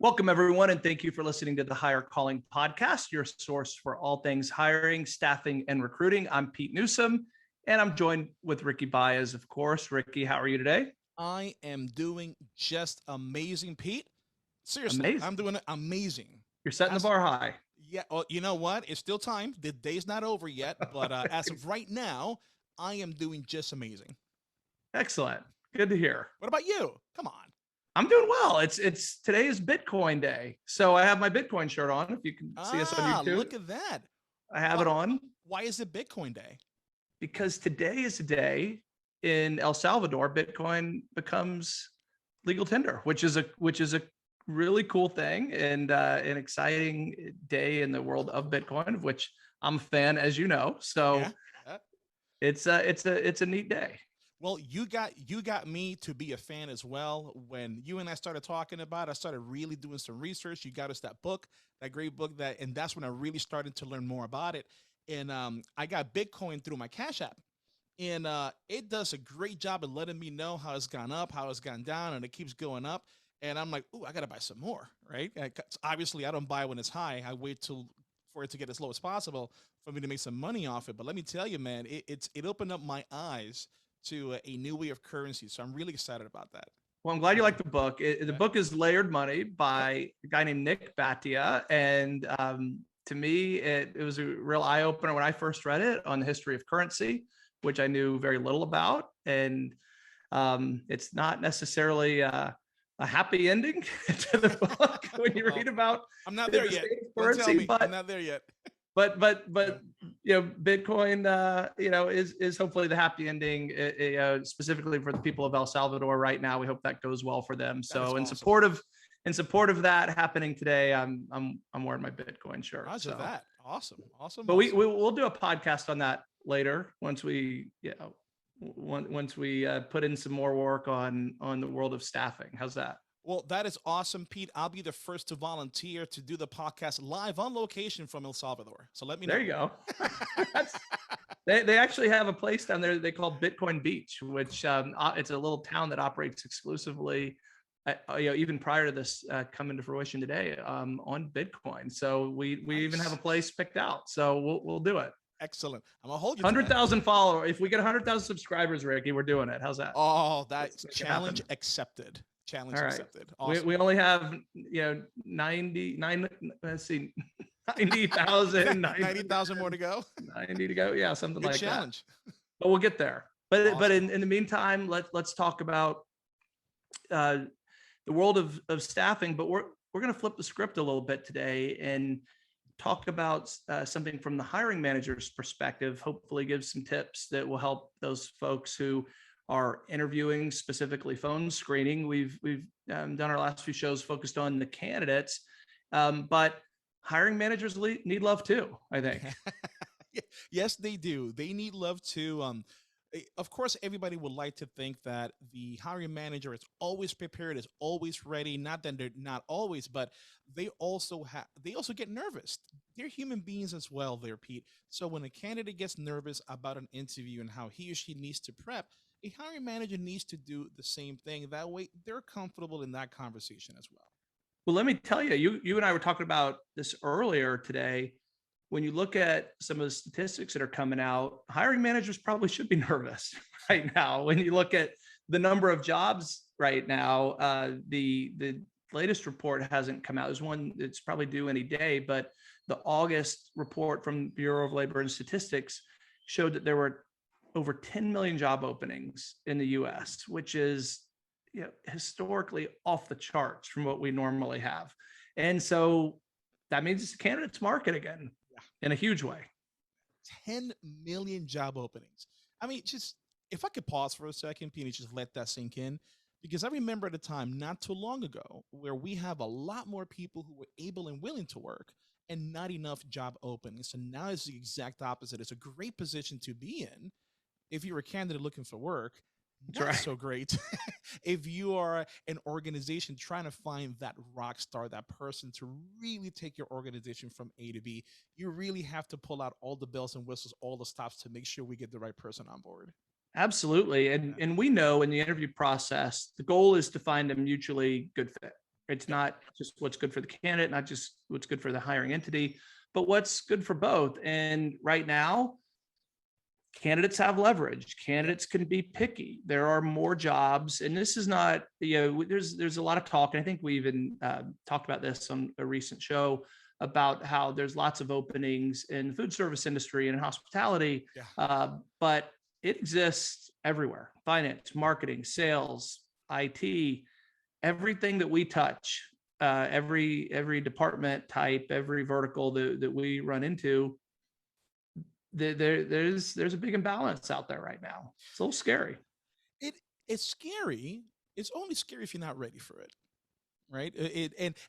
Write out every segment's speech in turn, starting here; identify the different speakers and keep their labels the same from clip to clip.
Speaker 1: Welcome, everyone, and thank you for listening to the Hire Calling Podcast, your source for all things hiring, staffing, and recruiting. I'm Pete Newsome, and I'm joined with Ricky Baez, of course. Ricky, how are you today?
Speaker 2: I am doing just amazing, Pete. Seriously, I'm
Speaker 1: Amazing.
Speaker 2: doing amazing.
Speaker 1: You're setting the
Speaker 2: As
Speaker 1: bar high.
Speaker 2: Yeah, well, you know what? It's still time. The day's not over yet, but as of right now, I am doing just amazing.
Speaker 1: Excellent. Good to hear.
Speaker 2: What about you? Come on.
Speaker 1: I'm doing well. It's today is Bitcoin Day, so I have my Bitcoin shirt on. If you can see us on YouTube,
Speaker 2: Look at that.
Speaker 1: I have
Speaker 2: Why,
Speaker 1: it on
Speaker 2: why is it Bitcoin Day?
Speaker 1: because today is a day in El Salvador. Bitcoin becomes legal tender, which is a really cool thing and an exciting day in the world of Bitcoin, of which I'm a fan, as you know. So
Speaker 2: Yeah. yeah.
Speaker 1: it's a neat day.
Speaker 2: Well, you got me to be a fan as well. When you and I started talking about it, I started really doing some research. You got us that book, that great book, and that's when I really started to learn more about it. And I got Bitcoin through my Cash App, and it does a great job of letting me know how it's gone up, how it's gone down, and it keeps going up. And I'm like, ooh, I gotta buy some more, right? Obviously, I don't buy when it's high. I wait till for it to get as low as possible for me to make some money off it. But let me tell you, man, it opened up my eyes to a new way of currency. So I'm really excited about that.
Speaker 1: Well, I'm glad you like the book. The
Speaker 2: Yeah.
Speaker 1: book is Layered Money
Speaker 2: Yep.
Speaker 1: by a guy named Nick Batia. And to me, it was a real eye opener when I first read it on the history of currency, which I knew very little about. And it's not necessarily a happy ending to the book when you
Speaker 2: Oh,
Speaker 1: read about
Speaker 2: I'm not
Speaker 1: the
Speaker 2: there yet.
Speaker 1: state of
Speaker 2: Don't tell
Speaker 1: currency,
Speaker 2: me. I'm not there yet.
Speaker 1: but Bitcoin is hopefully the happy ending, specifically for the people of El Salvador right now. We hope that goes well for them.
Speaker 2: That is
Speaker 1: So
Speaker 2: awesome.
Speaker 1: in support of that happening today, I'm wearing my Bitcoin shirt.
Speaker 2: Roger
Speaker 1: So
Speaker 2: that. Awesome. Awesome.
Speaker 1: but we,
Speaker 2: Awesome.
Speaker 1: we we'll do a podcast on that later once we once we put in some more work on the world of staffing. How's that?
Speaker 2: Well, that is awesome, Pete. I'll be the first to volunteer to do the podcast live on location from El Salvador. So let me
Speaker 1: There
Speaker 2: know.
Speaker 1: you go. That's they actually have a place down there they call Bitcoin Beach, which it's a little town that operates exclusively, even prior to this coming to fruition today, on Bitcoin. So we even have a
Speaker 2: Nice.
Speaker 1: place picked out. So we'll do it.
Speaker 2: Excellent. I'm gonna hold you to
Speaker 1: Hundred
Speaker 2: that.
Speaker 1: thousand followers. If we get 100,000 subscribers, Ricky, we're doing it. How's that?
Speaker 2: Oh, that
Speaker 1: Let's make it
Speaker 2: challenge
Speaker 1: happen.
Speaker 2: accepted. Challenge
Speaker 1: All right.
Speaker 2: accepted.
Speaker 1: We
Speaker 2: Awesome.
Speaker 1: we only have 99. Let's see, 90,000,
Speaker 2: 90,000 more to go.
Speaker 1: 90 to go. Yeah, something
Speaker 2: Good
Speaker 1: like that.
Speaker 2: challenge.
Speaker 1: But we'll get there. But
Speaker 2: Awesome.
Speaker 1: in the meantime, let's talk about uh, the world of staffing. But we're going to flip the script a little bit today and talk about something from the hiring manager's perspective. Hopefully, give some tips that will help those folks who are interviewing, specifically phone screening. We've done our last few shows focused on the candidates, but hiring managers need love too, I think.
Speaker 2: Yes, they do. They need love too. Of course, everybody would like to think that the hiring manager is always prepared, is always ready. Not that they're not always, but they also get nervous. They're human beings as well, there, Pete. So when a candidate gets nervous about an interview and how he or she needs to prep, a hiring manager needs to do the same thing. That way, they're comfortable in that conversation as well.
Speaker 1: Well, let me tell you, you and I were talking about this earlier today. When you look at some of the statistics that are coming out, hiring managers probably should be nervous right now. When you look at the number of jobs right now, the latest report hasn't come out. There's one that's probably due any day, but the August report from Bureau of Labor and Statistics showed that there were over 10 million job openings in the U.S., which is historically off the charts from what we normally have. And so that means it's a candidate's market again
Speaker 2: Yeah.
Speaker 1: in a huge way.
Speaker 2: 10 million job openings. I mean, just if I could pause for a second, Peter, just let that sink in. Because I remember at a time not too long ago where we have a lot more people who were able and willing to work and not enough job openings. So now it's the exact opposite. It's a great position to be in if you're a candidate looking for work.
Speaker 1: That's
Speaker 2: Not
Speaker 1: right.
Speaker 2: so great if you are an organization trying to find that rock star, that person to really take your organization from A to B. You really have to pull out all the bells and whistles, all the stops to make sure we get the right person on board.
Speaker 1: Absolutely. And
Speaker 2: Yeah.
Speaker 1: we know in the interview process, the goal is to find a mutually good fit. It's
Speaker 2: Yep.
Speaker 1: not just what's good for the candidate, not just what's good for the hiring entity, but what's good for both. And right now, candidates have leverage.
Speaker 2: Yep.
Speaker 1: Candidates can be picky. There are more jobs, and this is not, there's a lot of talk, and I think we even talked about this on a recent show about how there's lots of openings in the food service industry and hospitality,
Speaker 2: Yeah.
Speaker 1: but it exists everywhere: finance, marketing, sales, IT, everything that we touch, every department type, every vertical that we run into, there's a big imbalance out there right now. It's a little scary.
Speaker 2: It it's scary. It's only scary if you're not ready for it, right?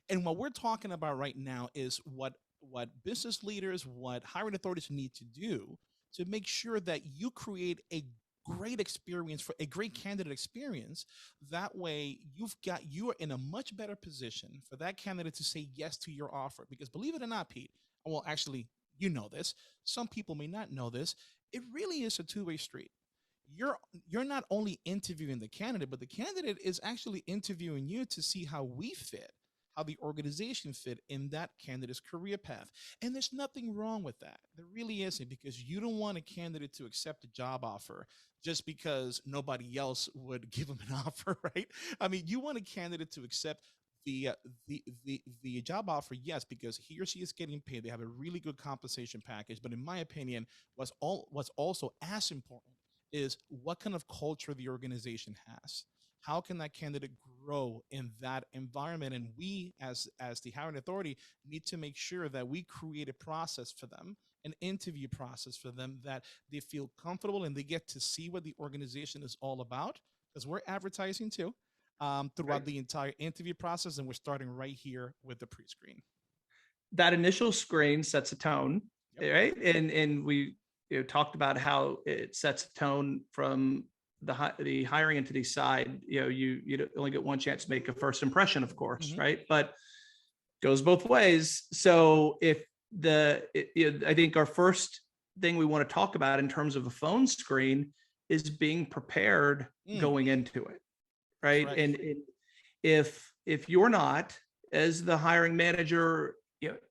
Speaker 2: And what we're talking about right now is what business leaders, what hiring authorities need to do to make sure that you create a great experience for a great candidate experience. That way, you are in a much better position for that candidate to say yes to your offer. Because believe it or not, Pete, well, actually, you know this. Some people may not know this. It really is a two-way street. you're you're not only interviewing the candidate, but the candidate is actually interviewing you to see how we fit, how the organization fit in that candidate's career path. And there's nothing wrong with that. There really isn't, because you don't want a candidate to accept a job offer just because nobody else would give them an offer, right? I mean, you want a candidate to accept the the job offer, yes, because he or she is getting paid. They have a really good compensation package. But in my opinion, what's also as important is what kind of culture the organization has. How can that candidate grow in that environment? And we, as the hiring authority, need to make sure that we create a process for them, an interview process for them, that they feel comfortable and they get to see what the organization is all about. Because we're advertising too, throughout
Speaker 1: Right.
Speaker 2: the entire interview process, and we're starting right here with the pre-screen.
Speaker 1: That initial screen sets a tone,
Speaker 2: Yep.
Speaker 1: right? And we talked about how it sets a tone from the hiring entity side. You only get one chance to make a first impression, of course,
Speaker 2: Hmm.
Speaker 1: right? But goes both ways. So if I think our first thing we want to talk about in terms of a phone screen is being prepared
Speaker 2: Mm,
Speaker 1: going into it, right?
Speaker 2: correct.
Speaker 1: And if you're not, as the hiring manager,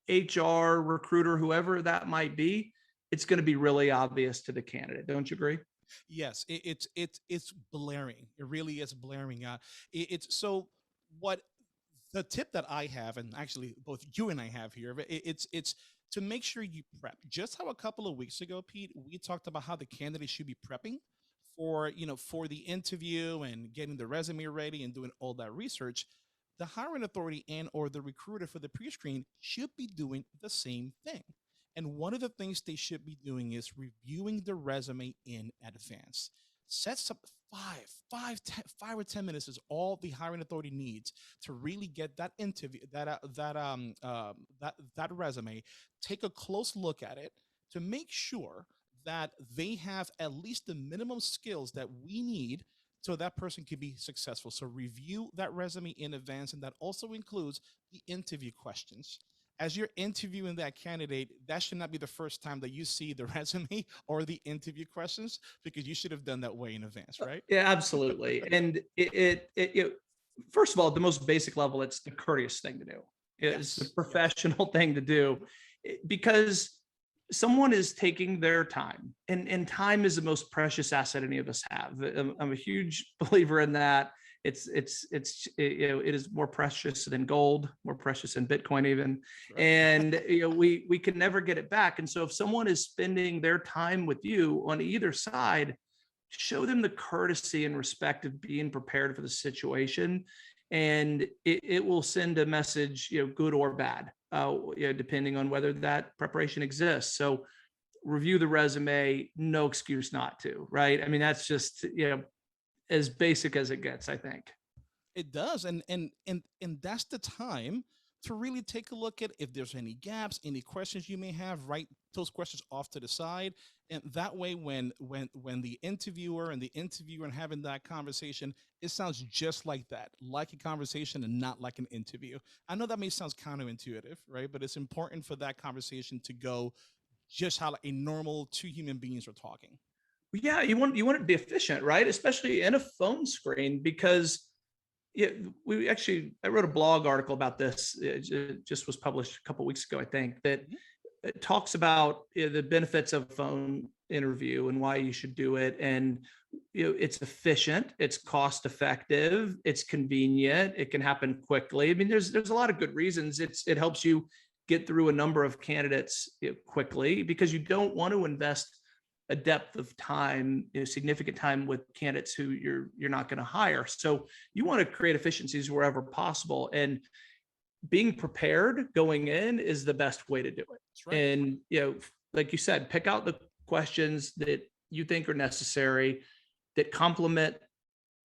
Speaker 1: HR, recruiter, whoever that might be, it's going to be really obvious to the candidate. Don't you agree?
Speaker 2: Yes, it's blaring. It really is blaring. It's so what the tip that I have, and actually both you and I have here, it's to make sure you prep. Just how a couple of weeks ago, Pete, we talked about how the candidate should be prepping for for the interview and getting the resume ready and doing all that research. The hiring authority and or the recruiter for the pre-screen should be doing the same thing. And one of the things they should be doing is reviewing the resume in advance. Set some 5 or 10 minutes is all the hiring authority needs to really get that interview, that resume. Take a close look at it to make sure that they have at least the minimum skills that we need so that person can be successful. So review that resume in advance, and that also includes the interview questions. As you're interviewing that candidate, that should not be the first time that you see the resume or the interview questions, because you should have done that way in advance, right?
Speaker 1: Yeah, absolutely. And first of all, at the most basic level, it's the courteous thing to do. It's the
Speaker 2: Yes, yes.
Speaker 1: professional thing to do, because someone is taking their time, and time is the most precious asset any of us have. I'm a huge believer in that. It is more precious than gold, more precious than Bitcoin even.
Speaker 2: Correct.
Speaker 1: And we can never get it back. And so if someone is spending their time with you on either side, show them the courtesy and respect of being prepared for the situation, and it will send a message, good or bad, depending on whether that preparation exists. So review the resume, no excuse not to, right? I mean, that's just, as basic as it gets, I think.
Speaker 2: It does, and that's the time to really take a look at if there's any gaps, any questions you may have. Write those questions off to the side, and that way, when the interviewer and the interviewer and having that conversation, it sounds just like that, like a conversation and not like an interview. I know that may sound counterintuitive, right? But it's important for that conversation to go just how like a normal two human beings are talking.
Speaker 1: Yeah, you want it to be efficient, right? Especially in a phone screen, because Yeah, I wrote a blog article about this. It just was published a couple weeks ago, I think, that
Speaker 2: Mhm.
Speaker 1: it talks about the benefits of a phone interview and why you should do it. And it's efficient, it's cost effective, it's convenient, it can happen quickly. I mean, there's a lot of good reasons. It helps you get through a number of candidates quickly, because you don't want to invest a depth of time, significant time with candidates who you're not going to hire. So you want to create efficiencies wherever possible. And being prepared going in is the best way to do it.
Speaker 2: That's right.
Speaker 1: And, like you said, pick out the questions that you think are necessary, that complement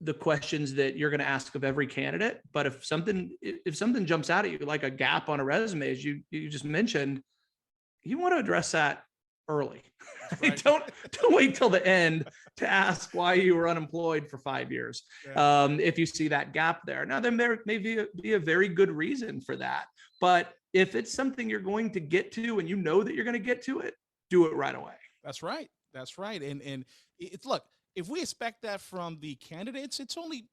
Speaker 1: the questions that you're going to ask of every candidate. But if something jumps out at you, like a gap on a resume, as you just mentioned, you want to address that early.
Speaker 2: That's right.
Speaker 1: Don't wait till the end to ask why you were unemployed for 5 years.
Speaker 2: Yeah.
Speaker 1: If you see that gap there, now then there may be a very good reason for that. But if it's something you're going to get to and you know that you're going to get to it, do it right away.
Speaker 2: That's right. That's right. And it's look, if we expect that from the candidates, it's only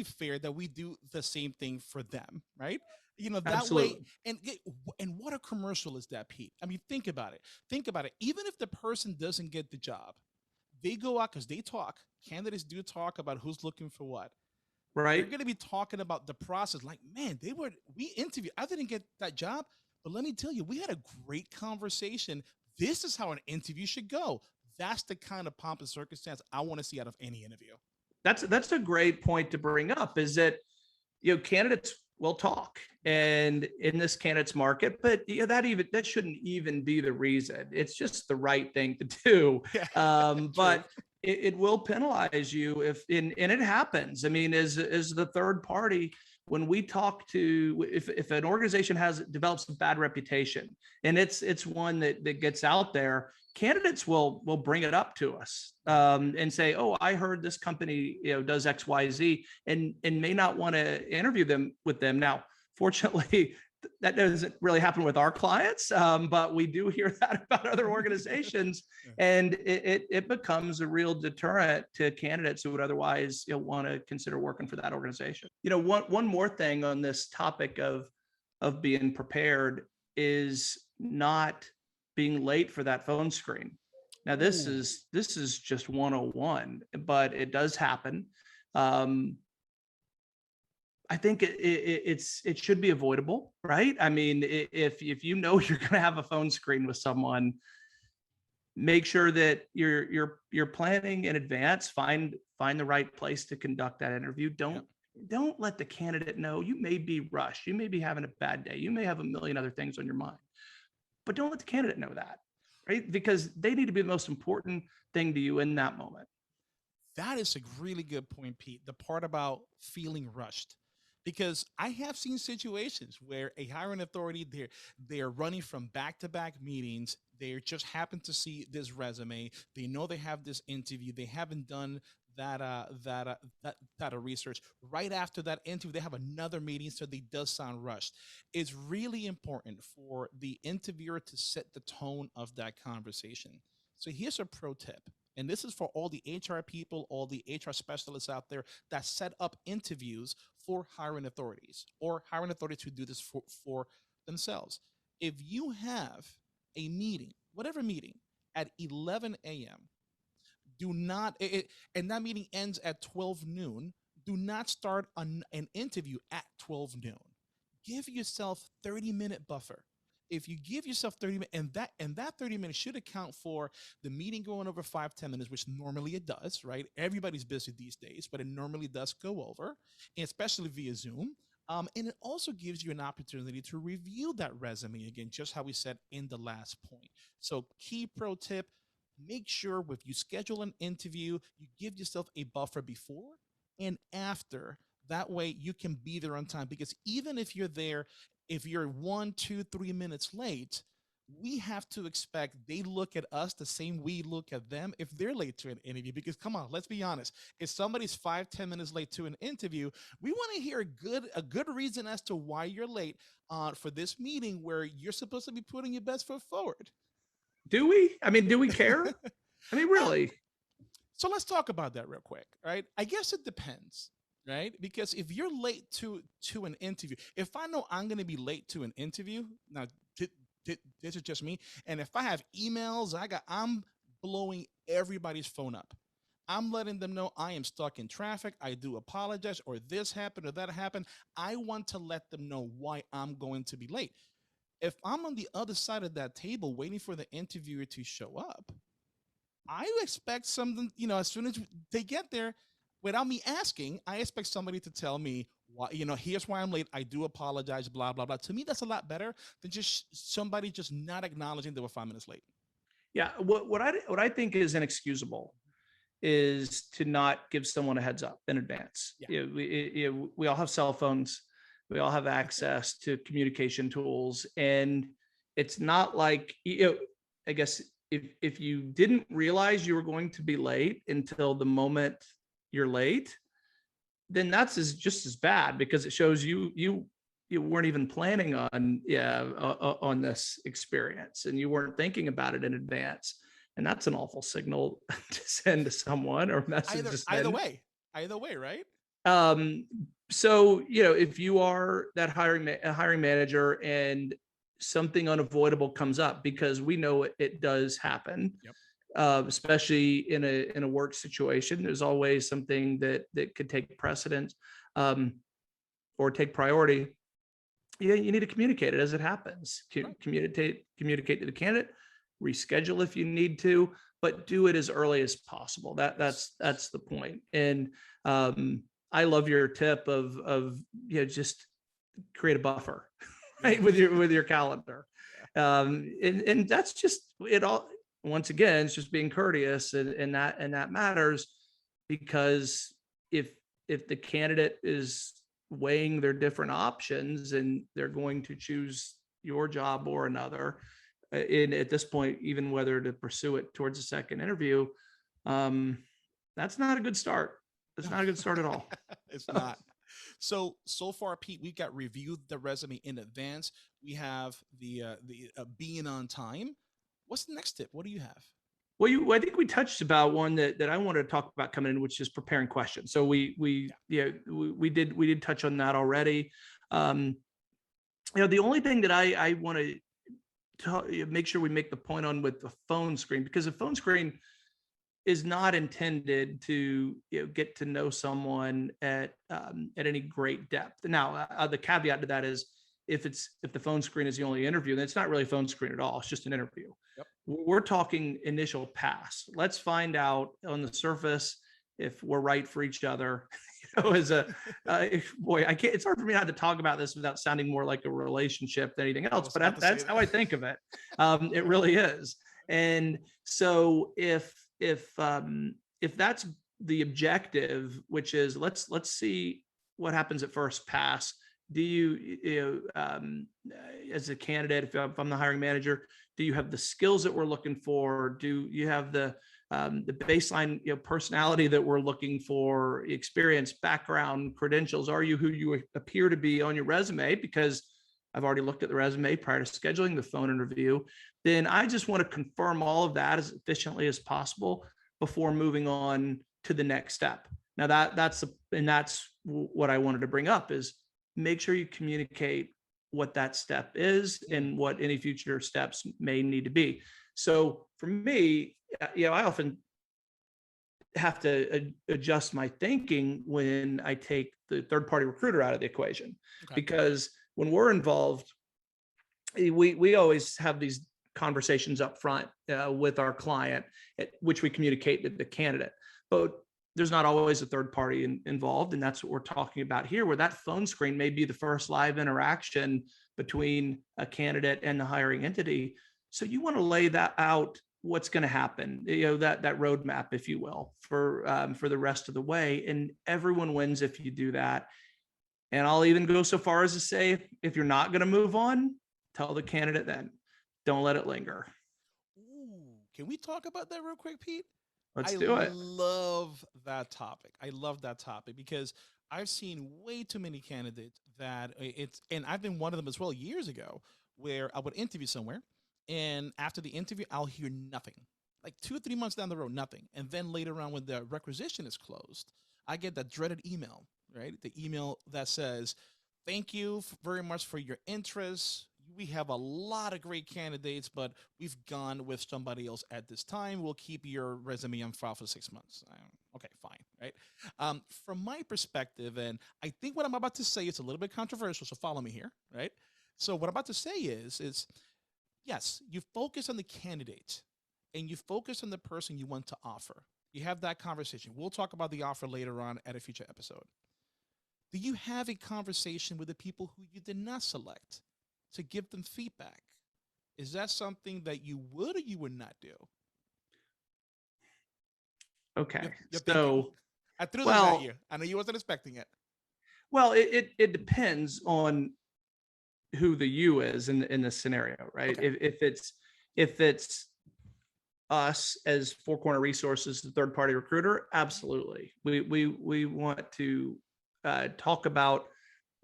Speaker 2: fair that we do the same thing for them, right? That way.
Speaker 1: Absolutely.
Speaker 2: And what a commercial is that, Pete? I mean, think about it. Think about it. Even if the person doesn't get the job, they go out because they talk. Candidates do talk about who's looking for what. They're
Speaker 1: Right.
Speaker 2: going to be talking about the process. Like, man, we interviewed. I didn't get that job, but let me tell you, we had a great conversation. This is how an interview should go. That's the kind of pomp and circumstance I want to see out of any interview.
Speaker 1: That's a great point to bring up, is that candidates will talk and in this candidates market, but that shouldn't even be the reason. It's just the right thing to do.
Speaker 2: Yeah, true.
Speaker 1: But it will penalize you and it happens. I mean, as the third party, when we talk to, if an organization develops a bad reputation and it's one that gets out there, candidates will bring it up to us, and say, oh, I heard this company does XYZ, and may not want to interview them with them. Now, fortunately, that doesn't really happen with our clients, but we do hear that about other organizations,
Speaker 2: Yeah.
Speaker 1: and it becomes a real deterrent to candidates who would otherwise want to consider working for that organization. One more thing on this topic of being prepared is not being late for that phone screen. Now, this
Speaker 2: Ooh.
Speaker 1: is just 101, but it does happen. Um, I think it should be avoidable, right? I mean, if you know you're going to have a phone screen with someone, make sure that you're planning in advance. Find the right place to conduct that interview.
Speaker 2: Yep.
Speaker 1: Don't let the candidate know you may be rushed. You may be having a bad day. You may have a million other things on your mind, but don't let the candidate know that, right? Because they need to be the most important thing to you in that moment.
Speaker 2: That is a really good point, Pete. The part about feeling rushed. Because I have seen situations where a hiring authority, they're running from back-to-back meetings. They just happen to see this resume. They know they have this interview. They haven't done that research. Right after that interview, they have another meeting, so they does sound rushed. It's really important for the interviewer to set the tone of that conversation. So here's a pro tip. And this is for all the HR people, all the HR specialists out there that set up interviews for hiring authorities or hiring authorities who do this for themselves. If you have a meeting, whatever meeting, at 11 a.m., do not, and that meeting ends at 12 noon, do not start an interview at 12 noon. Give yourself 30-minute buffer. If you give yourself 30 minutes, and that 30 minutes should account for the meeting going over 5-10 minutes, which normally it does, right? Everybody's busy these days, but it normally does go over, especially via Zoom. And it also gives you an opportunity to review that resume again, just how we said in the last point. So, key pro tip: make sure if you schedule an interview, you give yourself a buffer before and after. That way you can be there on time, because even if you're there, if you're 1, 2, 3 minutes late, we have to expect they look at us the same we look at them if they're late to an interview. Because come on, let's be honest. If somebody's 5, 10 minutes late to an interview, we want to hear a good reason as to why you're late for this meeting where you're supposed to be putting your best foot forward.
Speaker 1: Do we? I mean, do we care? I mean,
Speaker 2: Uh,
Speaker 1: really?
Speaker 2: so let's talk about that real quick, right? I guess it depends. right? Because if you're late to an interview, if I know I'm going to be late to an interview, now this is just me, and if I have emails, I'm blowing everybody's phone up. I'm letting them know I am stuck in traffic. I do apologize, or this happened or that happened. I want to let them know why I'm going to be late. If I'm on the other side of that table waiting for the interviewer to show up, I expect something, as soon as they get there, without me asking, I expect somebody to tell me why, here's why I'm late. I do apologize, blah, blah, blah. To me, that's a lot better than just somebody just not acknowledging they were 5 minutes late.
Speaker 1: Yeah, what I think is inexcusable is to not give someone a heads up in advance.
Speaker 2: Yeah.
Speaker 1: We all have cell phones, we all have access to communication tools, and it's not like, I guess if you didn't realize you were going to be late until the moment you're late, then that's just as bad, because it shows you weren't even planning on, on this experience, and you weren't thinking about it in advance, and that's an awful signal to send to someone, or message
Speaker 2: Either
Speaker 1: to
Speaker 2: either
Speaker 1: send.
Speaker 2: way, either way, right?
Speaker 1: um so if you are that hiring manager and something unavoidable comes up, because we know it does happen,
Speaker 2: Yep.
Speaker 1: especially in a work situation, there's always something that could take precedence, um, or take priority. You need to communicate it as it happens.
Speaker 2: Right.
Speaker 1: Communicate to the candidate, reschedule if you need to, but do it as early as possible.
Speaker 2: Yes.
Speaker 1: That's the point. And um, I love your tip of just create a buffer,
Speaker 2: Yeah.
Speaker 1: right, with your calendar.
Speaker 2: Yeah.
Speaker 1: And that's just it all. Once again, it's just being courteous, and that matters, because if if the candidate is weighing their different options and they're going to choose your job or another, in at this point, even whether to pursue it towards a second interview, um, that's not a good start. That's
Speaker 2: No,
Speaker 1: not a good start at all.
Speaker 2: it's not. So far, Pete, we've got reviewed the resume in advance. We have the being on time. What's the next tip? What do you have?
Speaker 1: Well, I think we touched about one that I wanted to talk about coming in, which is preparing questions. So we
Speaker 2: Yeah.
Speaker 1: yeah we did touch on that already. Um, the only thing that I want to make sure we make the point on with the phone screen, because the phone screen is not intended to get to know someone at any great depth. Now, the caveat to that is, if the phone screen is the only interview, then it's not really a phone screen at all. It's just an interview.
Speaker 2: Yep.
Speaker 1: We're talking initial pass. Let's find out on the surface if we're right for each other. As a boy, I can't. It's hard for me not to talk about this without sounding more like a relationship than anything
Speaker 2: I
Speaker 1: else.
Speaker 2: was about
Speaker 1: But
Speaker 2: to say
Speaker 1: that's
Speaker 2: that.
Speaker 1: how I think of it. It really is. And so if that's the objective, which is let's see what happens at first pass. Do as a candidate, if I'm the hiring manager, do you have the skills that we're looking for? Do you have the baseline personality that we're looking for, experience, background, credentials? Are you who you appear to be on your resume? Because I've already looked at the resume prior to scheduling the phone interview. Then I just want to confirm all of that as efficiently as possible before moving on to the next step. Now that's what I wanted to bring up, is make sure you communicate what that step is and what any future steps may need to be. So for me, I often have to adjust my thinking when I take the third party recruiter out of the equation,
Speaker 2: Okay.
Speaker 1: because when we're involved, we always have these conversations up front with our client, which we communicate to the candidate. But there's not always a third party involved, and that's what we're talking about here, where that phone screen may be the first live interaction between a candidate and the hiring entity. So you want to lay that out, what's going to happen, that roadmap, if you will, for the rest of the way, and everyone wins if you do that. And I'll even go so far as to say, if you're not going to move on, tell the candidate then. Don't let it linger.
Speaker 2: Ooh, can we talk about that real quick, Pete?
Speaker 1: Let's
Speaker 2: I
Speaker 1: do it.
Speaker 2: love that topic. I love that topic because I've seen way too many candidates that and I've been one of them as well years ago, where I would interview somewhere, and after the interview, I'll hear nothing. Like 2 or 3 months down the road, nothing. And then later on, when the requisition is closed, I get that dreaded email right? The email that says, thank you very much for your interest. We have a lot of great candidates, but we've gone with somebody else at this time. We'll keep your resume on file for 6 months. Okay, fine, right? From my perspective, and I think what I'm about to say is a little bit controversial, so follow me here, right? So what I'm about to say is yes, you focus on the candidate and you focus on the person you want to offer. You have that conversation. We'll talk about the offer later on at a future episode. Do you have a conversation with the people who you did not select to give them feedback? Is that something that you would or you would not do?
Speaker 1: Okay.
Speaker 2: You're thinking.
Speaker 1: So,
Speaker 2: I threw those at
Speaker 1: well,
Speaker 2: you. I know you wasn't expecting it.
Speaker 1: it depends on who the you is in this scenario, right?
Speaker 2: Okay.
Speaker 1: If it's us as Four Corner Resources, the third party recruiter, absolutely. We want to talk about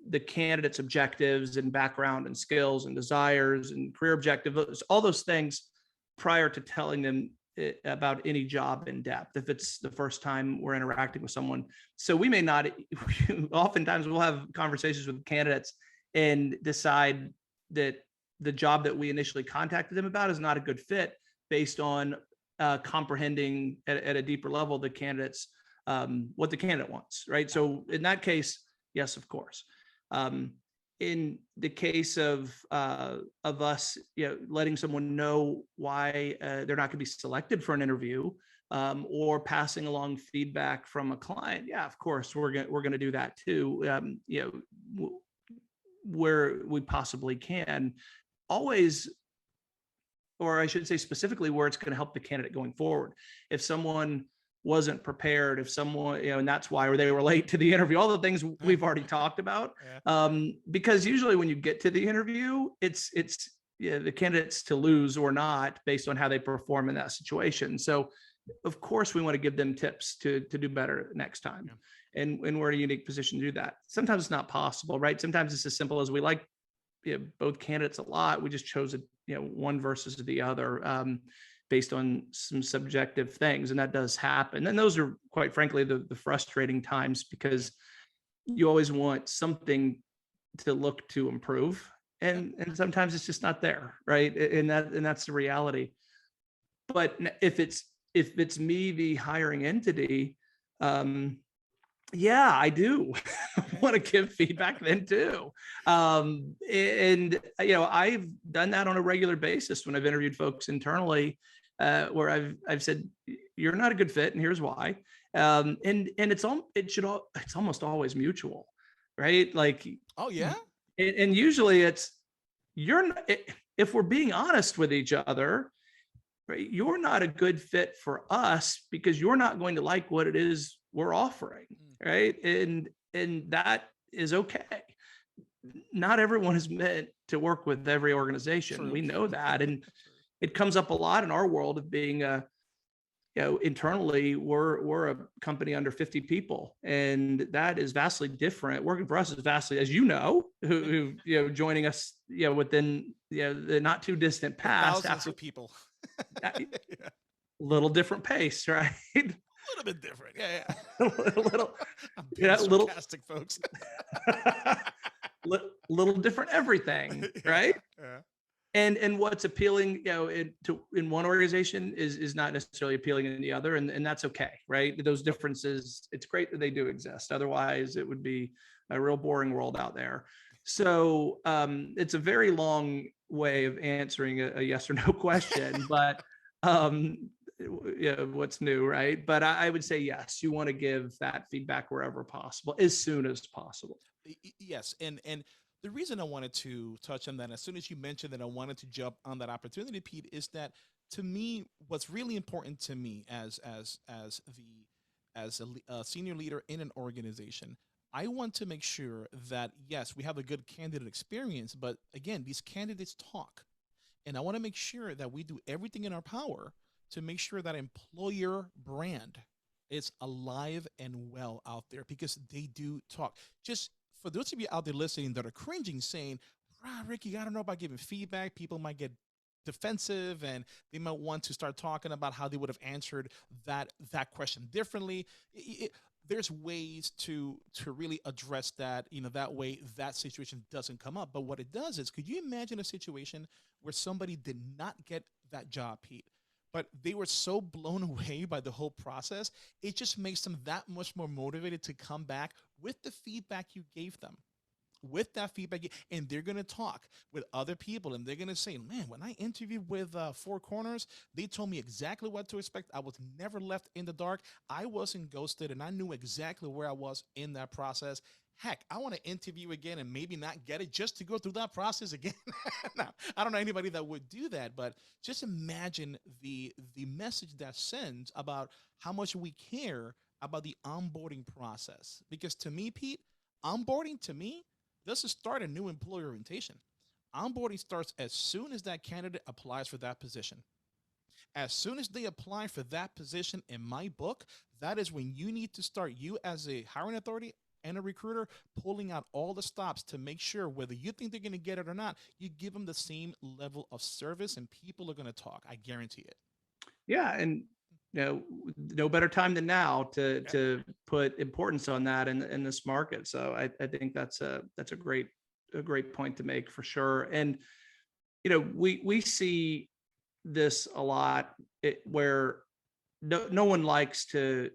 Speaker 1: the candidate's objectives and background and skills and desires and career objectives, all those things prior to telling them about any job in depth if it's the first time we're interacting with someone. So we may not, oftentimes we'll have conversations with candidates and decide that the job that we initially contacted them about is not a good fit based on comprehending at a deeper level the candidate's what the candidate wants, right? So in that case, yes, of course. In the case of us, letting someone know why they're not going to be selected for an interview, or passing along feedback from a client, yeah, of course, we're gonna do that too. Where we possibly can, always, or I should say specifically where it's going to help the candidate going forward. If someone wasn't prepared, if someone, and that's why they were late to the interview, all the things we've already talked about. Because usually when you get to the interview, it's the candidates to lose or not based on how they perform in that situation. So of course we want to give them tips to do better next time. And we're in a unique position to do that. Sometimes it's not possible, right? Sometimes it's as simple as we like both candidates a lot. We just chose one versus the other based on some subjective things, and that does happen. And those are, quite frankly, the frustrating times, because you always want something to look to improve, and sometimes it's just not there, right? And that's the reality. But if it's me, the hiring entity, yeah, I do want to give feedback then too. And I've done that on a regular basis when I've interviewed folks internally, where I've said, you're not a good fit, and here's why. And it's almost always mutual, right? Like,
Speaker 2: oh yeah.
Speaker 1: And usually it's, if we're being honest with each other, right, you're not a good fit for us because you're not going to like what it is we're offering, right? And that is okay. Not everyone is meant to work with every organization.
Speaker 2: True.
Speaker 1: We know that. And it comes up a lot in our world of being internally, we're a company under 50 people, and that is vastly different. Working for us is vastly, as who joining us within the not too distant past,
Speaker 2: thousands of people.
Speaker 1: Yeah. Little different pace, right?
Speaker 2: A little bit different. Yeah.
Speaker 1: little
Speaker 2: sarcastic, folks.
Speaker 1: little different everything, right?
Speaker 2: Yeah.
Speaker 1: And what's appealing, in one organization is not necessarily appealing in the other, and that's okay, right? Those differences, it's great that they do exist. Otherwise, it would be a real boring world out there. So it's a very long way of answering a yes or no question, but what's new, right? But I would say yes, you want to give that feedback wherever possible, as soon as possible.
Speaker 2: Yes, and the reason I wanted to touch on that, as soon as you mentioned that I wanted to jump on that opportunity, Pete, is that to me, what's really important to me as a senior leader in an organization, I want to make sure that yes, we have a good candidate experience, but again, these candidates talk, and I want to make sure that we do everything in our power to make sure that employer brand is alive and well out there, because they do talk. Just for those of you out there listening that are cringing, saying, Ricky, I don't know about giving feedback. People might get defensive and they might want to start talking about how they would have answered that question differently. there's ways to really address that, that way that situation doesn't come up. But what it does is, could you imagine a situation where somebody did not get that job, Pete, but they were so blown away by the whole process, it just makes them that much more motivated to come back with the feedback you gave them, with that feedback, and they're going to talk with other people, and they're going to say, man, when I interviewed with Four Corners, they told me exactly what to expect. I was never left in the dark. I wasn't ghosted, and I knew exactly where I was in that process. Heck, I want to interview again and maybe not get it just to go through that process again. Now, I don't know anybody that would do that, but just imagine the message that sends about how much we care about the onboarding process. Because to me, Pete, onboarding to me doesn't start a new employee orientation. Onboarding starts as soon as that candidate applies for that position. As soon as they apply for that position, in my book, that is when you need to start, you as a hiring authority and a recruiter, pulling out all the stops to make sure whether you think they're going to get it or not, you give them the same level of service and people are going to talk. I guarantee it.
Speaker 1: Yeah, and no better time than now to
Speaker 2: Yeah.
Speaker 1: put importance on that in this market. So I think that's a great point to make for sure. And we see this a lot, where no one likes to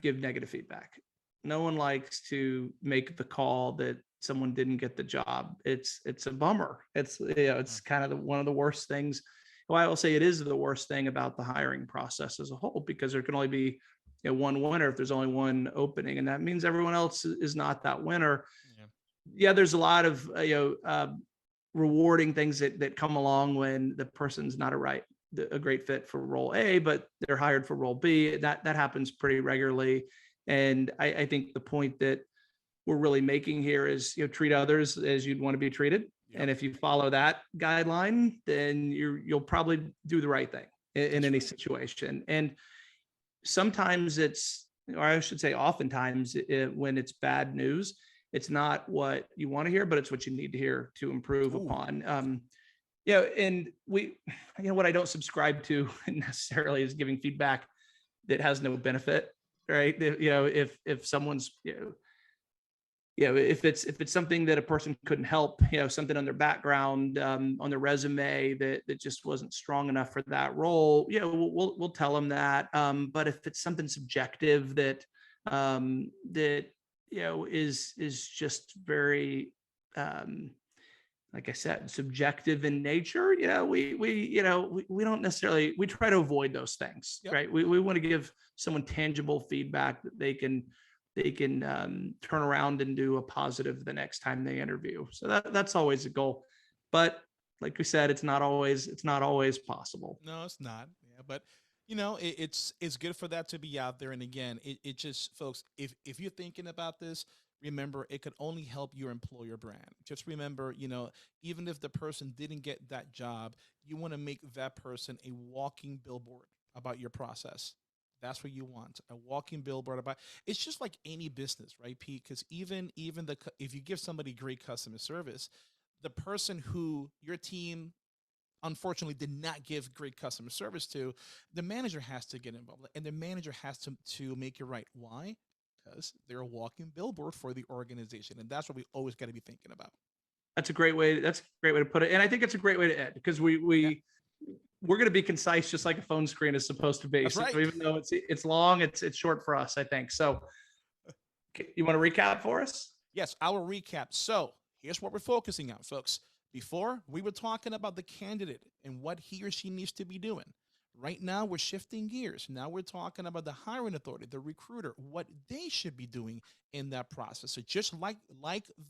Speaker 1: give negative feedback. No one likes to make the call that someone didn't get the job. It's a bummer. It's kind of one of the worst things. Well, I will say it is the worst thing about the hiring process as a whole, because there can only be one winner if there's only one opening, and that means everyone else is not that winner.
Speaker 2: Yeah.
Speaker 1: Yeah, there's a lot of rewarding things that come along when the person's not a great fit for role A, but they're hired for role B. That happens pretty regularly. And I think the point that we're really making here is, treat others as you'd want to be treated.
Speaker 2: Yep.
Speaker 1: And if you follow that guideline, then you'll probably do the right thing in any situation. And sometimes or I should say oftentimes, when it's bad news, it's not what you want to hear, but it's what you need to hear to improve
Speaker 2: Ooh.
Speaker 1: upon. And what I don't subscribe to necessarily is giving feedback that has no benefit, right? If someone's, if it's something that a person couldn't help, something on their background, on their resume that just wasn't strong enough for that role, we'll tell them that. But if it's something subjective that is just very, like I said, subjective in nature, we don't necessarily, we try to avoid those things,
Speaker 2: Yep.
Speaker 1: right? We want to give someone tangible feedback that they can turn around and do a positive the next time they interview. So that's always a goal. But like we said, it's not always possible.
Speaker 2: No, it's not. Yeah, but it's good for that to be out there. And again, it just, folks, if you're thinking about this, remember it could only help your employer brand. Just remember, even if the person didn't get that job, you want to make that person a walking billboard about your process. That's what you want, a walking billboard about. It's just like any business, right, Pete? Because even if you give somebody great customer service, the person who your team unfortunately did not give great customer service to, the manager has to get involved, and the manager has to make it right. Why? Because they're a walking billboard for the organization, and that's what we always got to be thinking about.
Speaker 1: That's a great way. That's a great way to put it. And I think it's a great way to end, because we're going to be concise, just like a phone screen is supposed to be.
Speaker 2: That's right.
Speaker 1: So even though it's long, it's short for us, I think. So you want to recap for us?
Speaker 2: Yes, I will recap. So here's what we're focusing on, folks. Before, we were talking about the candidate and what he or she needs to be doing. Right now, we're shifting gears. Now we're talking about the hiring authority, the recruiter, what they should be doing in that process. So just like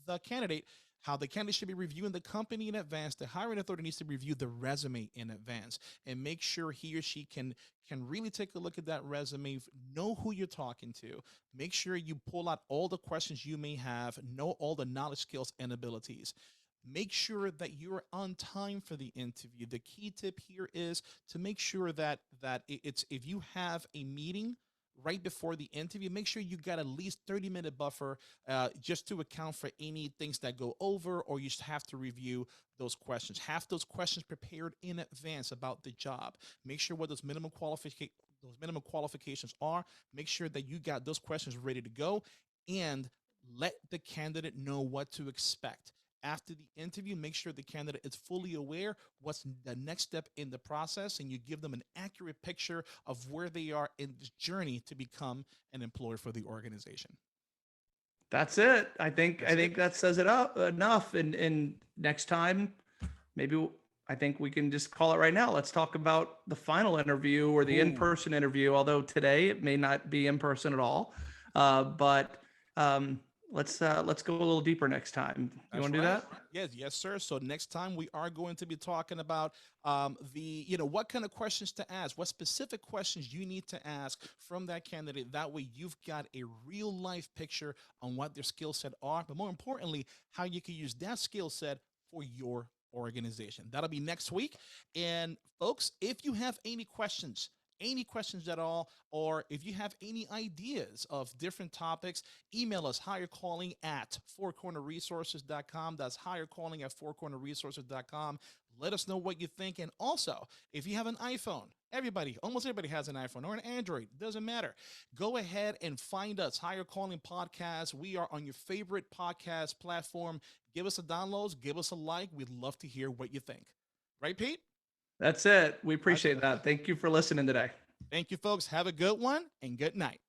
Speaker 2: the candidate, how the candidate should be reviewing the company in advance, the hiring authority needs to review the resume in advance and make sure he or she can really take a look at that resume, know who you're talking to, make sure you pull out all the questions you may have, know all the knowledge, skills, and abilities. Make sure that you're on time for the interview. The key tip here is to make sure that it's, if you have a meeting right before the interview, make sure you got at least 30-minute buffer just to account for any things that go over, or you just have to review those questions. Have those questions prepared in advance about the job. Make sure what those those minimum qualifications are. Make sure that you got those questions ready to go, and let the candidate know what to expect. After the interview, make sure the candidate is fully aware what's the next step in the process, and you give them an accurate picture of where they are in this journey to become an employee for the organization.
Speaker 1: That's it. I
Speaker 2: That's it.
Speaker 1: think that says it up enough. And next time, maybe I think we can just call it right now. Let's talk about the final interview or the
Speaker 2: Ooh,
Speaker 1: in-person interview. Although today it may not be in person at all, but let's go a little deeper next time. You
Speaker 2: that's
Speaker 1: want to do
Speaker 2: right.
Speaker 1: that?
Speaker 2: Yes, yes, sir. So next time we are going to be talking about what kind of questions to ask, what specific questions you need to ask from that candidate. That way you've got a real life picture on what their skill set are, but more importantly, how you can use that skill set for your organization. That'll be next week. And folks, if you have any questions at all, or if you have any ideas of different topics, email us hirecalling at fourcornerresources.com. That's hirecalling at fourcornerresources.com. Let us know what you think. And also, if you have an iPhone, almost everybody has an iPhone or an Android, doesn't matter. Go ahead and find us, Higher Calling Podcast. We are on your favorite podcast platform. Give us a download, give us a like. We'd love to hear what you think. Right, Pete?
Speaker 1: That's it. We
Speaker 2: That's
Speaker 1: appreciate that. Thank you for listening today.
Speaker 2: Thank you, folks. Have a good one and good night.